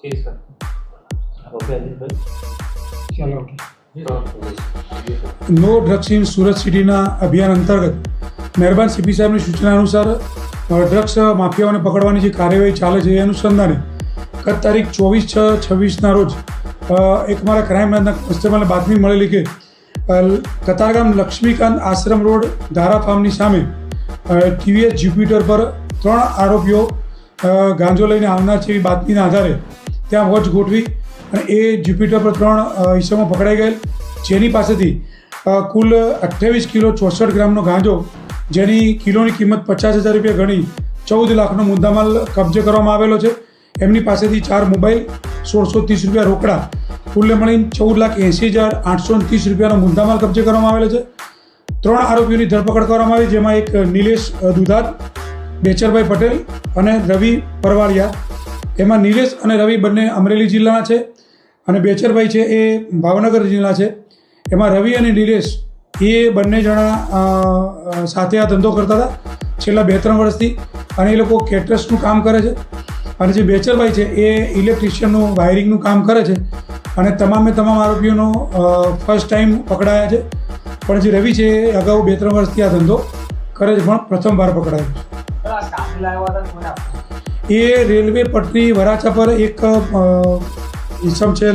जी sir. Okay Ajit भाई ચાલો जी નો drugs in Surat સિટીના અભિયાન અંતર્ગત મહેરબાન સીપી સાહેબની સૂચના અનુસાર ડ્રગ્સ માફિયાઓને પકડવાની જે કાર્યવાહી ચાલે છે એ અનુસંધાને ગત તારીખ 24/6/26ના રોજ એક મારા ક્રાઇમ બ્રાન્ચના કોન્સ્ટેબલને બાતમી મળેલી કે કતારગામ લક્ષ્મીકાંત આશ્રમ રોડ ધારા ફાર્મની સામે ટીવીએસ જ્યુપિટર પર 3 આરોપીઓ ગાંજો લઈને આવનાર છે એવી બાતમીના આધારે ત્યાં વોચ ગોઠવી અને એ જ્યુપિટર પર 3 ઈસમો પકડાઈ ગયેલ, જેની પાસેથી કુલ 28 કિલો 64 ગ્રામનો ગાંજો, જેની કિલોની કિંમત 50,000 રૂપિયા ગણી 14 લાખનો મુદ્દામાલ કબજે કરવામાં આવેલો છે. એમની પાસેથી 4 મોબાઈલ, 1630 રૂપિયા રોકડા, કુલ્લે મળીને 14,80,830 રૂપિયાનો મુદ્દામાલ કબજે કરવામાં આવેલો છે. 3 આરોપીઓની ધરપકડ કરવામાં આવી, જેમાં એક નિલેશ દુધાત, બેચરભાઈ પટેલ અને રવિ પરવાળિયા. એમાં નિલેશ અને રવિ બંને અમરેલી જિલ્લાના છે અને બેચરભાઈ છે એ ભાવનગર જિલ્લા છે. એમાં રવિ અને નિલેશ એ બંને જણા સાથે આ ધંધો કરતા હતા છેલ્લા 2-3 વર્ષથી, અને એ લોકો કેટરસનું કામ કરે છે. અને જે બેચરભાઈ છે એ ઇલેક્ટ્રિશિયનનું વાયરિંગનું કામ કરે છે. અને તમામ આરોપીઓનો ફર્સ્ટ ટાઈમ પકડાયા છે. પણ જે રવિ છે એ અગાઉ 2-3 વર્ષથી આ ધંધો કરે છે, પણ પ્રથમવાર પકડાયો છે. એ રેલવે પટરી વરાછા પર એક ઈસમ છે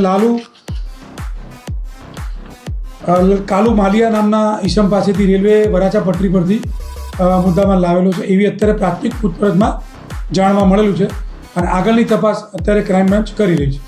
કાલુ માલિયા નામના ઈસમ પાસેથી રેલવે વરાછા પટરી પરથી મુદ્દામાલ લાવેલો છે એવી અત્યારે પ્રાથમિક પૂછપરછમાં જાણવા મળેલું છે. અને આગળની તપાસ અત્યારે ક્રાઇમ બ્રાન્ચ કરી રહી છે.